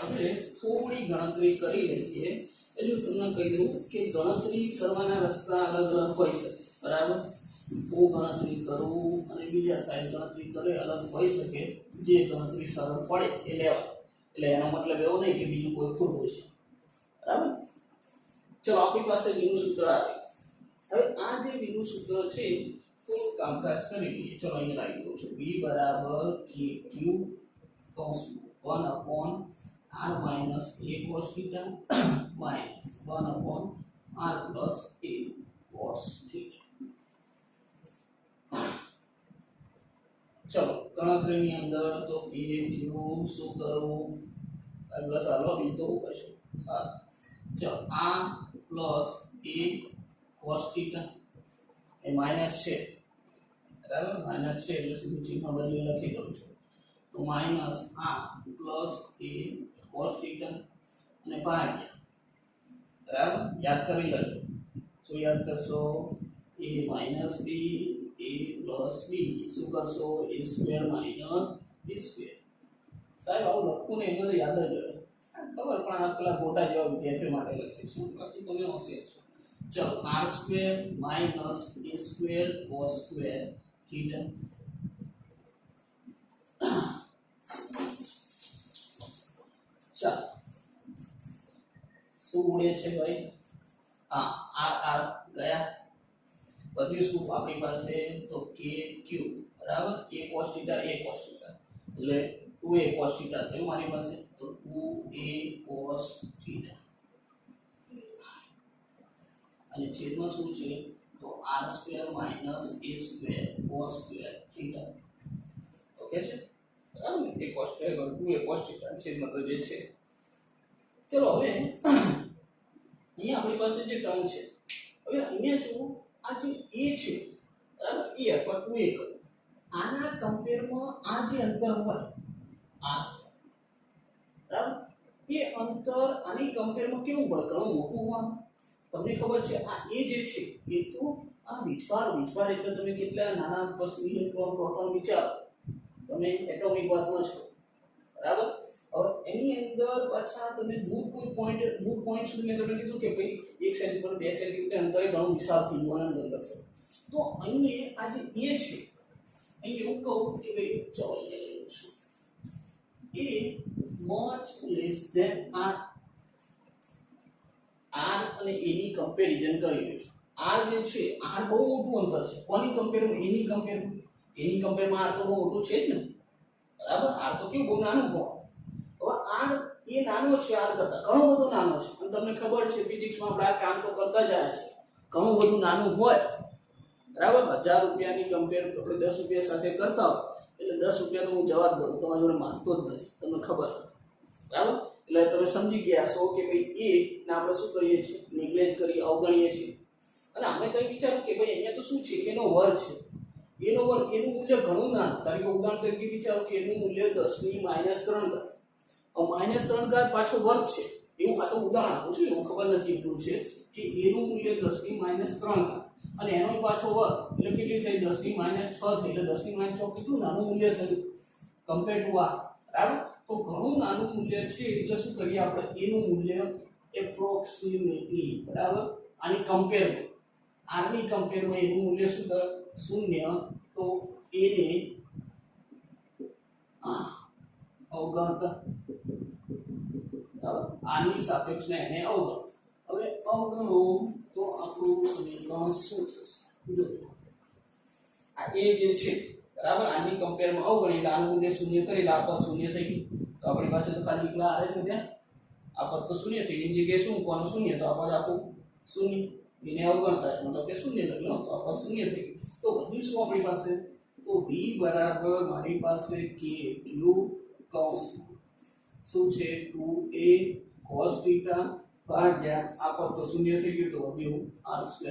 હવે થોડી ગણતરી કરી લઈએ. એટલે તમને કહી દઉં કે ગણતરી કરવાના રસ્તા અલગ અલગ હોઈ શકે. બરાબર, હું ગણતરી કરું અને બીજા સાહેબ ગણતરી કરે અલગ હોઈ શકે. જે ગણતરી સરળ પડે એ લેવા. એટલે એનો મતલબ એવો નહીં કે બીજું કોઈ ખોટું છે. બરાબર, ચલો આપણી પાસે બીનું સૂત્ર આવે. હવે આ જે બીનું સૂત્ર છે થોડું કામકાજ કરી લઈએ. ચલો અહીંયા લાવી દઉં છું. b બરાબર kq કૌંસમાં 1 upon r minus a cos theta minus 1 upon r plus a cos theta. ચલો ગણતરીની અંદર તો કે ક્યુ શું કરવું પ્લસ હાલો બી તો કરશું સાત ચલો આ પ્લસ એ cos થીટા એ માઈનસ છે બરાબર માઈનસ છે એટલે સીધું ચિહ્ન બદલી લખી દઉં છું તો માઈનસ આ પ્લસ એ cos થીટા અને ભાગ્યા બરાબર યાદ કરી લેજો શું યાદ કરશો a minus b a plus b શું કરશો a square minus b square સાહેબ આવું લખવું ને એમાં યાદ જ હોય ખબર પણ આ પેલા મોટા જેવા વિદ્યાર્થીઓ માટે લખ્યું છે બાકી તમે હોશિયાર છો ચલો r square minus a square cos square theta ચાલો શું ઉડે છે ભાઈ હા r ગયા પછી શું આપણી પાસે તો k q બરાબર a cos થીટા એટલે 2a cos થીટા છે મારી પાસે તો 2a cos થીટા અને છેદમાં શું છે તો r square minus a square cos square theta okay છે બરાબર ને a cos square 2a cos theta છેદમાં તો જે છે ચલો હવે અહીંયા આપણી પાસે જે ટર્મ છે હવે અહીંયા જો આ જે a છે બરાબર a અથવા 2a કહો આના કમ્પેરમાં આ જે અંતર હોય આ બરાબર એ અંતર આની કમ્પેરમાં કેવું હોય ઘણું મોટું હોય તમને ખબર છે આ a જે છે એ તો આ વિચાર એટલે તમે કેટલા નાના વસ્તુ ઇલેક્ટ્રોન પ્રોટોન વિચારો તમે એટોમિક વાતમાં છો બરાબર હવે એની અંદર પાછા તમે દૂર પોઈન્ટ સુધી મેં તમને કીધું કે ભાઈ 1 સેન્ટીમીટર 2 સેન્ટીમીટર અંતરે ઘણું વિશાળ થઈ ગયું અનંત અંતર છે તો અહીંયા આ જે a છે અહીં એવું કહું કે ભાઈ ચલો અહીંયા લઈ છું a much less than r અને a ની કમ્પેરિઝન કરી રહ્યું છું r જે છે r બહુ મોટું અંતર છે કોની કમ્પેરમાં a ની કમ્પેરમાં r તો બહુ મોટું છે જ ને બરાબર r તો કેવું બહુ નાનું હોય હવે r એ નાનો છે r કરતા ઘણો બધો નાનો છે અને તમને ખબર છે ફિઝિક્સમાં આપણે આ કામ તો કરતા જ આવ્યા છે ઘણું બધું નાનું હોય બરાબર 1000 રૂપિયાની કમ્પેર આપણે 10 રૂપિયા સાથે કરતા હોય એટલે 10 રૂપિયા તો હું જવાબ દઉં તમારી જોડે માંગતો જ નથી તમને ખબર બરાબર એટલે તમે સમજી ગયા છો કે ભાઈ એ ને આપણે શું કરીએ છીએ નેગ્લેક્ટ કરી અવગણીએ છીએ અને અમે તો વિચાર્યું કે ભાઈ અહીંયા તો શું છે એનો વર્ગ છે એનો વર્ગ એનું મૂલ્ય ઘણું નાનું તારીખે ઉદાહરણ તરીકે વિચારો કે એનું મૂલ્ય 10 ની -3 ઘાત -3 ઘાત પાછો વર્ગ છે એવું આ તો ઉદાહરણ આપું છું એવું ખબર નથી એટલું છે કે એનું મૂલ્ય 10 ની -3 ઘાત અને એનો પાછો વર્ગ એટલે કેટલી થઈ 10 ની -6 થઈ એટલે 10 ની -6 કેટલું નાનું મૂલ્ય થયું કમ્પેર ટુ આ બરાબર તો ઘણું નાનું મૂલ્ય છે એટલે શું કરીએ આપણે એનું મૂલ્ય એપ્રોક્સિમેટલી બરાબર આની કમ્પેરમાં r ની કમ્પેરમાં એનું મૂલ્ય શું થાય 0 તો a ને અવગણતા r ની સાપેક્ષમાં એને અવગણ હવે અવગણો તો આપણું સમીકરણ શું થશે જો આ a જે છે બરાબર આની કમ્પેરમાં અવગણી એટલે આનું મૂલ્ય 0 કરી આ પદ 0 થઈ ગયું તો આપણી પાસે તો ખાલી એકલા r જ વધ્યા આ પદ તો 0 થઈ ગયું જગ્યાએ શું મૂકવાનું 0 તો આ પદ આપણું 0 એને અવગણતા મતલબ કે 0 લખ્યું તો આ પદ 0 થઈ ગયું તો વધ્યું શું આપણી પાસે તો v બરાબર મારી પાસે k q કૌંસ શું છે 2a cos થીટા ભાગ્યા આ પદ તો 0 થઈ ગયું તો વધ્યું r2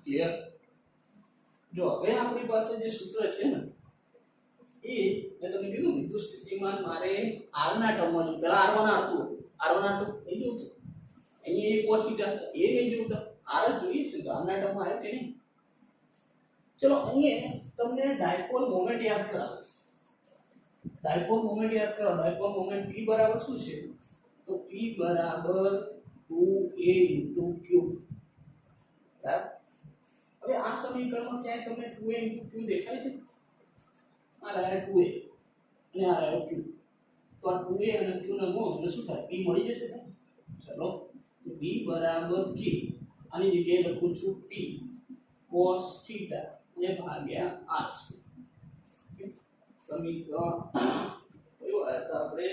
ક્લિયર જો હવે આપણી પાસે જે સૂત્ર છે ને એ મેં તમને કીધું વિદ્યુત સ્થિતિમાન મારે r ના ટર્મમાં જો પહેલા r1 r2 એ જોતું અહીંયા એ cos થીટા એ નહીં જોતા r જ જોઈએ છે તો r ના ટર્મમાં આવ્યો કે નહીં ચલો અહીંયા તમને ડાયપોલ મોમેન્ટ યાદ કરાવો ડાયપોલ મોમેન્ટ p બરાબર શું છે તો p બરાબર 2a * q બરાબર હવે આ સમીકરણમાં ક્યાંય તમને 2a * q દેખાય છે આ રહ્યા 2a અને આ રહ્યા q તો આ 2a અને q ના ગુણ એટલે શું થાય p મળી જશે ને ચલો v બરાબર k આની જગ્યાએ લખું છું p cos થીટા અને ભાગ્યા r સમીકરણ કયું આયા આપણે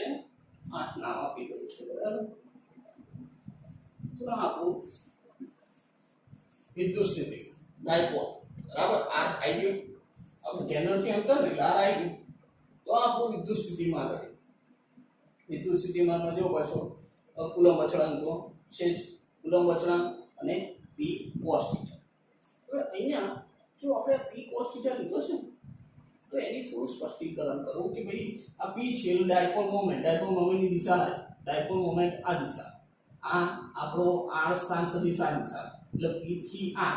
8 નામ આપી દઉં છું બરાબર તો આપણું વિદ્યુત સ્થિતિ ડાયપોલ બરાબર r આવી ગયું अब केंद्र से अंतर એટલે આ આવી ગયું તો આ આપણું વિદ્યુત સ્થિતિમાન રહે વિદ્યુત સ્થિતિમાનમાં જો પાછો કુલમ્બ અચળાંકો છે જ કુલમ્બ અચળાંક અને p cos θ હવે અહીંયા જો આપણે p cos θ લીધો છે તો એની થોડું સ્પષ્ટીકરણ કરું કે ભાઈ આ p છે ડાયપોલ મોમેન્ટની દિશા ડાયપોલ મોમેન્ટ આ દિશા આ આપણો r સ્થાન સદિશ આ દિશા એટલે p થી r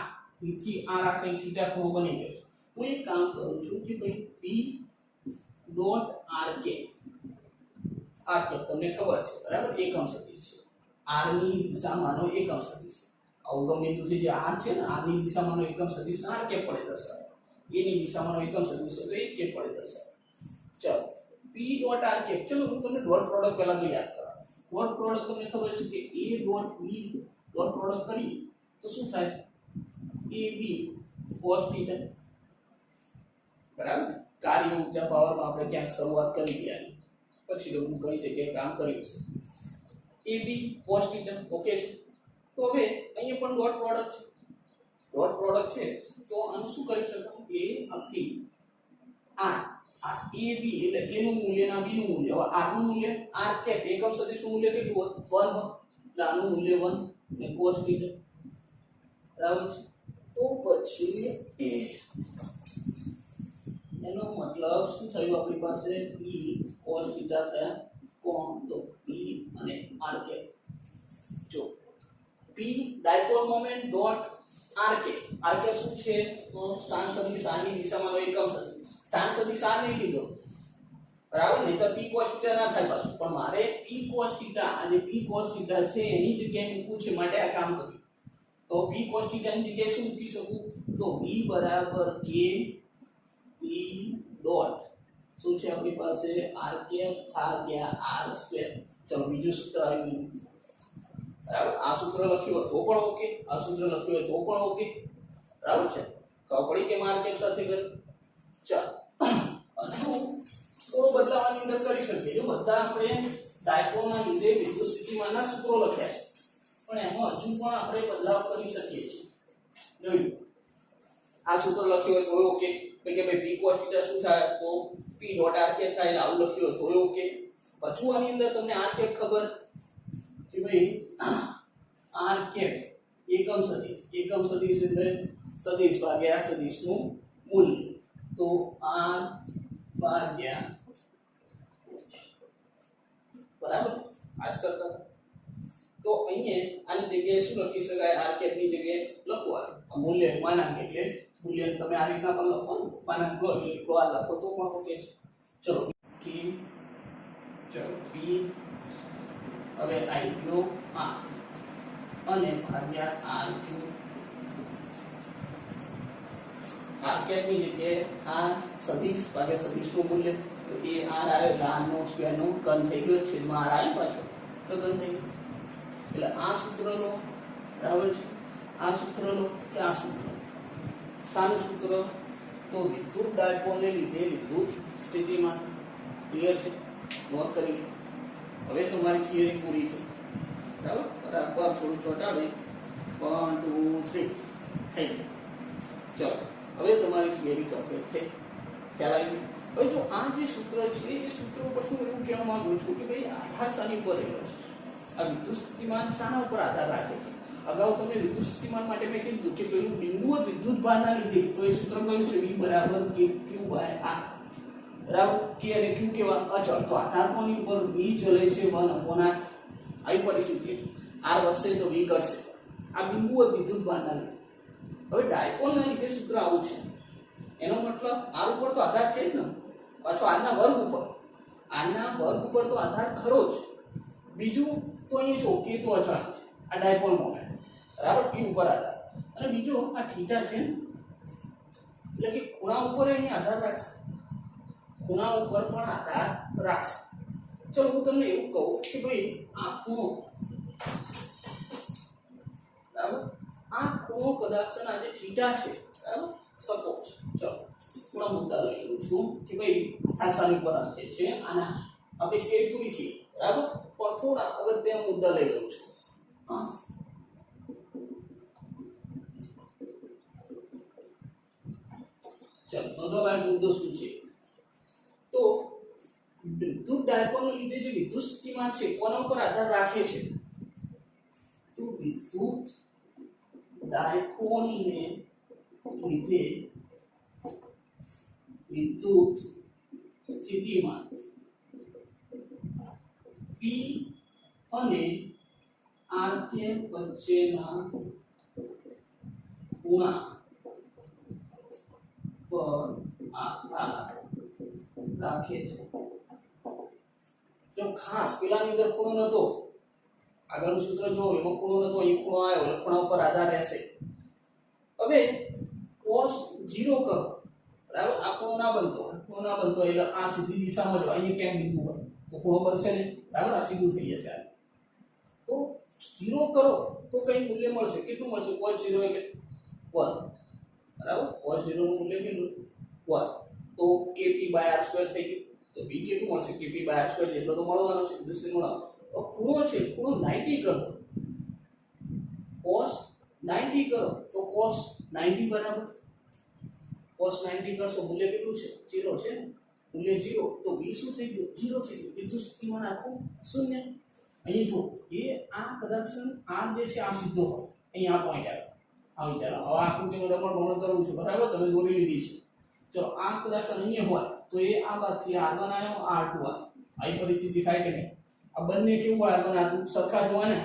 આ કંઈ થીટા ખૂણો બની ગયો હું એક કામ કરું છું કે ભાઈ p ડોટ r કે તમને ખબર છે બરાબર એકમ સદિશ છે r ની દિશામાંનો એકમ સદિશ અવગમ બિંદુથી જે r છે ને r ની દિશામાંનો એકમ સદિશ r કે પડે દર્શાવે a ની દિશામાંનો એકમ સદિશ તો એક કે પડે દર્શાવે ચાલો p ડોટ r કે ચલો હું તમને ડોટ પ્રોડક્ટ પહેલા તો યાદ કરાવું ડોટ પ્રોડક્ટ તમને ખબર છે કે a dot b dot product કરીએ તો શું થાય ab cos θ બરાબર કાર્ય ઊર્જા પાવરમાં આપણે ક્યાંક શરૂઆત કરી દીધી પછી તો હું ઘણી જગ્યાએ કામ કર્યું છે ab cos θ ઓકે છે તો હવે અહીંયા પણ ડોટ પ્રોડક્ટ છે તો આનું શું કરી શકું a થી r આ ab એટલે a નું મૂલ્ય ના b નું મૂલ્ય હવે r નું મૂલ્ય r કેપ એકમ સદિશનું મૂલ્ય કેટલું 1 એટલે આનું મૂલ્ય 1 ને cos θ બરાબર છે તો પછી એનો મતલબ શું થયું આપણી પાસે p cos θ થયા કોણ તો p અને r કે જો p dipole moment dot r કે શું છે તો સ્થાન સદિશ r ની દિશામાંનો એકમ સદિશ સ્થાન સદિશ r નહીં લીધો બરાબર નહીં તો p cos θ ના થાય પાછું પણ મારે p cos θ અને p cos θ છે એની જગ્યાએ મૂકવું છે માટે આ કામ કર્યું તો p cos θ ની જગ્યાએ શું મૂકી શકું તો v બરાબર k p ડોટ શું છે આપણી પાસે r કે ભાગ્યા r સ્ક્વેર ચલો બીજું સૂત્ર આવી ગયું બરાબર આ સૂત્ર લખ્યું તો પણ ઓકે આ સૂત્ર લખ્યું તો પણ ઓકે બરાબર છે તો પડી કે માર કે સાથે કર ચાલ હજુ થોડો બદલાવાની અંદર કરી શકીએ જો બધા આપણે ડાયપોલના લીધે વિદ્યુત સ્થિતિમાનના સૂત્રો લખ્યા છે પણ એમાં હજુ પણ આપણે બદલાવ કરી શકીએ છીએ જોયું આ સૂત્ર લખ્યું હોય તો ઓકે કે ભાઈ p cos θ શું થાય તો p ડોટ r કે થાય આવું લખ્યું હોય તો ઓકે પછી આની અંદર તમને r કે ખબર કે ભાઈ r કેપ એકમ સદિશ એટલે સદિશ ભાગ્યા સદિશનું મૂલ્ય તો r ભાગ્યા બરાબર આજ કરતા તો અહીંયા આની જગ્યાએ શું લખી શકાય r કેપ ની જગ્યાએ લખવાનું આ મૂલ્ય માનાંક એટલે મૂલ્ય તમે આ રીતના પણ લખો માનાંક લો એટલે આ લખો તો પણ ઓકે છે ચલો p હવે આઈ ગયો આ અને ભાગ્યા r ક્યુ r કેપ ની જગ્યાએ આ સદિશ ભાગ્યા સદિશનું મૂલ્ય તો એ r આવે એટલે r નો સ્ક્વેર નો ઘન થઈ ગયો છેદમાં r આવી પાછો તો ઘન થઈ ગયો એટલે આ સૂત્ર લો બરાબર છે આ સૂત્ર લો કે આ સૂત્ર સાનું સૂત્ર તો વિદ્યુત ડાયપોલને લીધે વિદ્યુત સ્થિતિમાન ક્લિયર છે નોટ કરી હવે તમારી થિયરી પૂરી છે બરાબર બરાબર થોડું ચોટાડે 1 2 3 થઈ ગયું ચલો હવે તમારી થિયરી કમ્પ્લીટ થઈ ખ્યાલ આવી હવે જો આ જે સૂત્ર છે એ સૂત્ર પરથી હું એવું કહેવા માંગુ છું કે ભાઈ આધાર શાની ઉપર રહેલો છે આ વિદ્યુત સ્થિતિમાન શાના ઉપર આધાર રાખે છે અગાઉ તમે વિદ્યુત સ્થિતિમાન માટે મેં કીધું કે પેલું બિંદુઓ વિદ્યુત ભારના લીધે તો એ સૂત્ર કયું છે v બરાબર k q r બરાબર k અને q કેવા અચળ તો આધાર કોની ઉપર v ચલે છે 1/r આવી પરિસ્થિતિ r વધશે તો v ઘટશે આ બિંદુઓ વિદ્યુત ભારના લીધે હવે ડાયપોલના લીધે સૂત્ર આવું છે એનો મતલબ r ઉપર તો આધાર છે જ ને પાછો r ના વર્ગ ઉપર તો આધાર ખરો જ બીજું તો અહીંયા જો k તો અચળાંક છે આ ડાયપોલ મોમેન્ટ બરાબર p ઉપર આધાર અને બીજો આ થીટા છે એટલે કે ખૂણા ઉપર અહીંયા આધાર રાખશે ખૂણા ઉપર પણ આધાર રાખશે ચલો હું તમને એવું કહું કે ભાઈ આ ખૂણો બરાબર આ ખૂણો કદાચ આજે થીટા છે બરાબર સપોઝ ચલો થોડા મુદ્દા લઈ લઉં છું કે ભાઈ આસાની પર રાખે છે આના આપણે થિયરી પૂરી છે બરાબર પણ થોડા અગત્યના મુદ્દા લઈ લઉં છું ચલો चलो नोंधवालायक मुद्दो શું છે તો વિદ્યુત ડાયપોલને લીધે જે વિદ્યુત સ્થિતિમાન છે કોના ઉપર આધાર રાખે છે તો વિદ્યુત ડાયપોલને લીધે વિદ્યુત સ્થિતિમાન P અને R કે વચ્ચેના ખૂણા પર આધાર રાખે છે જો ખાસ પેલાની અંદર ખૂણો નતો આગળનું સૂત્ર જો એમાં ખૂણો નતો અહીં ખૂણો આવ્યો એટલે ખૂણા ઉપર આધાર રહેશે હવે cos 0 કરો બરાબર આ ખૂણો ના બનતો એટલે આ સીધી દિશામાં જો અહીંયા કેમ બિંદુ હોય તો ખૂણો બનશે ને બરાબર આ સીધું થઈ જશે આ તો 0 કરો તો કઈ મૂલ્ય મળશે કેટલું મળશે cos 0 એટલે 1 બરાબર cos 0 નું મૂલ્ય કેટલું 1 તો kp/r² થઈ ગયું તો b કેટલું મળશે kp/r² એટલો તો મળવાનો છે દૂસરી મળવાનો તો ખૂણો છે ખૂણો 90 કરો cos 90 કરો તો cos 90 બરાબર cos 90 કરશો મૂલ્ય કેટલું છે 0 છે ને મૂલ્ય 0 તો b શું થઈ ગયું 0 થઈ ગયું વિદ્યુત સ્થિતિમાન આખું શૂન્ય અહીં જો એ આ કદાચ r જે છે આ સીધો હોય અહીં આ પોઈન્ટ આવે ચાલો હવે આકૃતિનું રમણ ગણન કરવું છે બરાબર તમે દોરી લીધી છે ચલો આ કદાચ અહીંયા હોય તો એ આ બાજુથી r1 આવ્યો r2 આવી પરિસ્થિતિ થાય કે નહીં આ બંને કેવું હોય r1 r2 સરખા જ હોય ને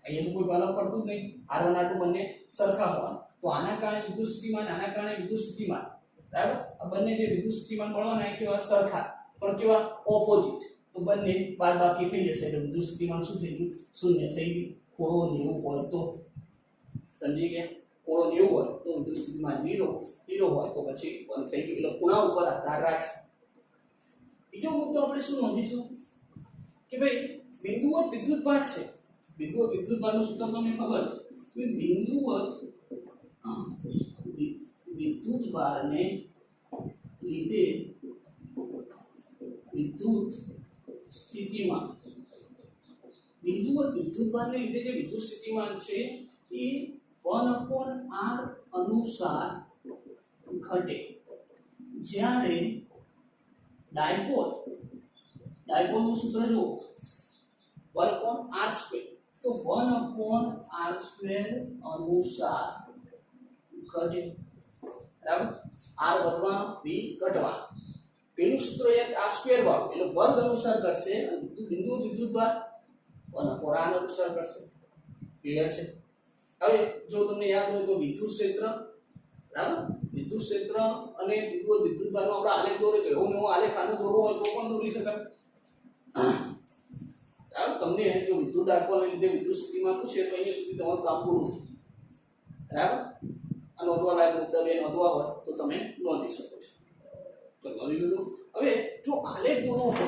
અહીંયા તો કોઈ અલગ પડતું જ નહીં r1 r2 બંને સરખા હોય તો આના કારણે વિદ્યુત સ્થિતિમાન આના કારણે વિદ્યુત સ્થિતિમાન બરાબર આ બંને જે વિદ્યુત સ્થિતિમાન મળવાના એ કેવા સરખા પણ કેવા ઓપોઝિટ તો બંને બાદબાકી થઈ જશે એટલે વિદ્યુત સ્થિતિમાન શું થઈ ગયું શૂન્ય થઈ ગયું ખૂણો 90 હોય તો સમજી ગયા ખૂણો 90 હોય તો વિદ્યુત સ્થિતિમાન 0 હોય તો પછી બંધ થઈ ગયું એટલે ખૂણા ઉપર આધાર રાખશે બીજો મુદ્દો આપણે શું નોંધીશું કે ભાઈ બિંદુવત વિદ્યુતભાર છે બિંદુવત વિદ્યુતભારનું સૂત્ર તમને ખબર છે કે બિંદુવત વિદ્યુતભારને લીધે વિદ્યુત સ્થિતિમાન બિંદુવત વિદ્યુતભારને લીધે જે વિદ્યુત સ્થિતિમાન છે એ 1/r અનુસાર ઘટે જ્યારે ડાયપોલનું સૂત્ર જો 1/r² તો 1/r² અનુસાર ઘટે બરાબર r વધવાનો b ઘટવાનો પેલું સૂત્ર યાદ આ સ્ક્વેર વાળું એટલે વર્ગ અનુસાર કરશે અને બિંદુ વિદ્યુતભાર 1/r અનુસાર કરશે ક્લિયર છે હવે જો તમને યાદ હોય તો વિદ્યુત ક્ષેત્ર બરાબર વિદ્યુત ક્ષેત્ર અને બિંદુ વિદ્યુતભારનો આપણે આલેખ દોરે તો એવો નવો આલેખ આનો દોરવો હોય તો પણ દોરી શકાય બરાબર તમને જો વિદ્યુત ડાયપોલને લીધે વિદ્યુત સ્થિતિમાન પૂછે તો અહીંયા સુધી તમારું કામ પૂરું થાય બરાબર આ નોંધવા લાયક મુદ્દા બે નોંધવા હોય તો તમે નોંધી શકો છો તો નોંધી લીધું હવે જો આલેખ દોરવો હોય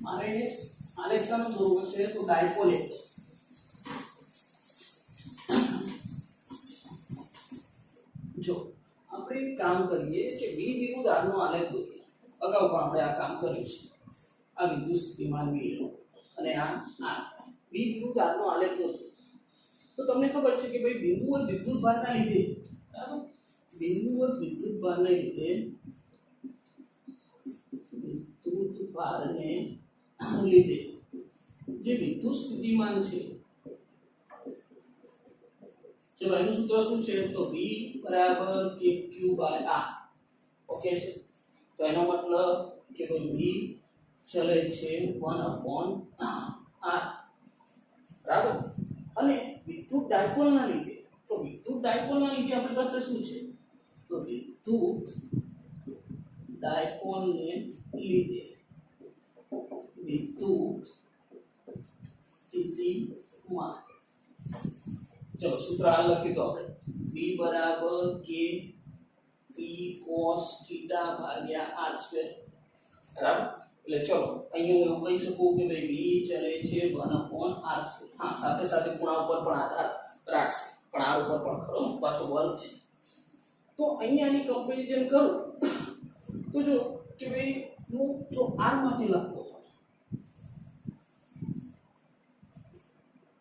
મારે આલેખ શાનો દોરવો છે તો ડાયપોલ જો આપણે કામ કરીએ કે v વિરુદ્ધ r નો આલેખ દોરીએ અગાઉ પણ આપણે આ કામ કર્યું છે આ વિદ્યુત સ્થિતિમાન v અને આ r v વિરુદ્ધ r નો આલેખ દોરીએ તો તમને ખબર છે કે ભાઈ બિંદુવત વિદ્યુતભારના લીધે બરાબર બિંદુવત વિદ્યુતભારને લીધે જે વિદ્યુત સ્થિતિમાન છે ચલો એનું સૂત્ર શું છે તો v બરાબર kq/r ઓકે છે તો એનો મતલબ કે ભાઈ v ચલે છે 1/r બરાબર અને વિદ્યુત ડાયપોલના લીધે તો વિદ્યુત ડાયપોલના લીધે આપણી પાસે શું છે તો વિદ્યુત ડાયપોલને લીધે વિદ્યુત સ્થિતિમાન ચલો સૂત્ર આ લખી દો આપણે v બરાબર k p cos θ/r² બરાબર એટલે ચલો અહીંયા હું એવું કહી શકું કે ભાઈ v ચલે છે 1/r². હા સાથે સાથે ખૂણા ઉપર પણ આધાર રાખશે પણ r ઉપર પણ ખરો પાછો વર્ગ છે તો અહીંયાની કમ્પેરિઝન કરું તો જો કે ભાઈ હું જો r માટે લખતો હોય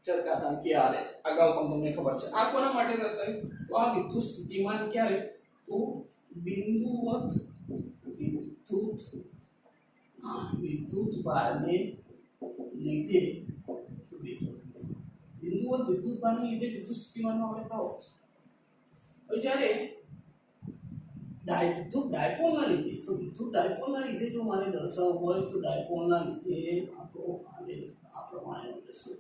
ચરકાતાંકી આલેખ અગાઉ પણ તમને ખબર છે આ કોના માટે દર્શાવ્યું તો આ વિદ્યુત સ્થિતિમાન ક્યારે તો બિંદુવત વિદ્યુત ભારને લીધે બિંદુવત વિદ્યુત ભારને લીધે વિદ્યુત સ્થિતિમાનનો આલેખ આવો હવે જ્યારે વિદ્યુત ડાયપોલના લીધે તો વિદ્યુત ડાયપોલના લીધે જો મારે દર્શાવવું હોય તો ડાયપોલના લીધે આપણો આલેખ આ પ્રમાણે જશે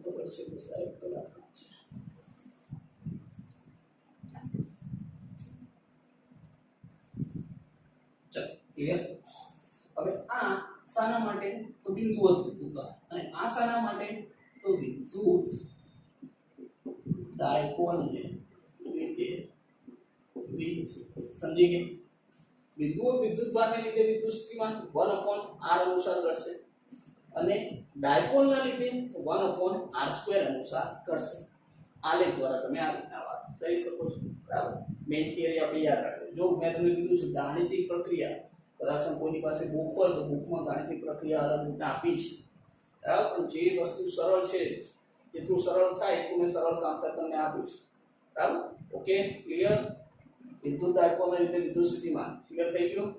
ખબર છે કે સાહેબ કલાક છે ચલો ક્લિયર હવે આ શાના માટે તો બિંદુવત વિદ્યુતભાર અને આ શાના માટે તો વિદ્યુત ડાયપોલને લીધે સમજી ગਏ વિદ્યુત વિદ્યુતભારને લીધે વિદ્યુત સ્થિતિમાન 1/r અનુસાર કરશે અને ડાયપોલના લીધે તો 1/r² અનુસાર કરશે આલેખ દ્વારા તમે આ રીતના વાત કરી શકો છો બરાબર મેઇન થિયરી આપણે યાદ રાખજો જો મેં તમને કીધું છે ગાણિતિક પ્રક્રિયા કદાચ કોઈની પાસે બુક હોય તો બુકમાં ગાણિતિક પ્રક્રિયા અલગ રીતના આપી છે બરાબર પણ જે વસ્તુ સરળ છે જેટલું સરળ થાય એટલું મેં સરળ કામકાજ તમને આપ્યું છે બરાબર ઓકે ક્લિયર વિદ્યુત ડાયપોલના લીધે વિદ્યુત સ્થિતિમાન ક્લિયર થઈ ગયું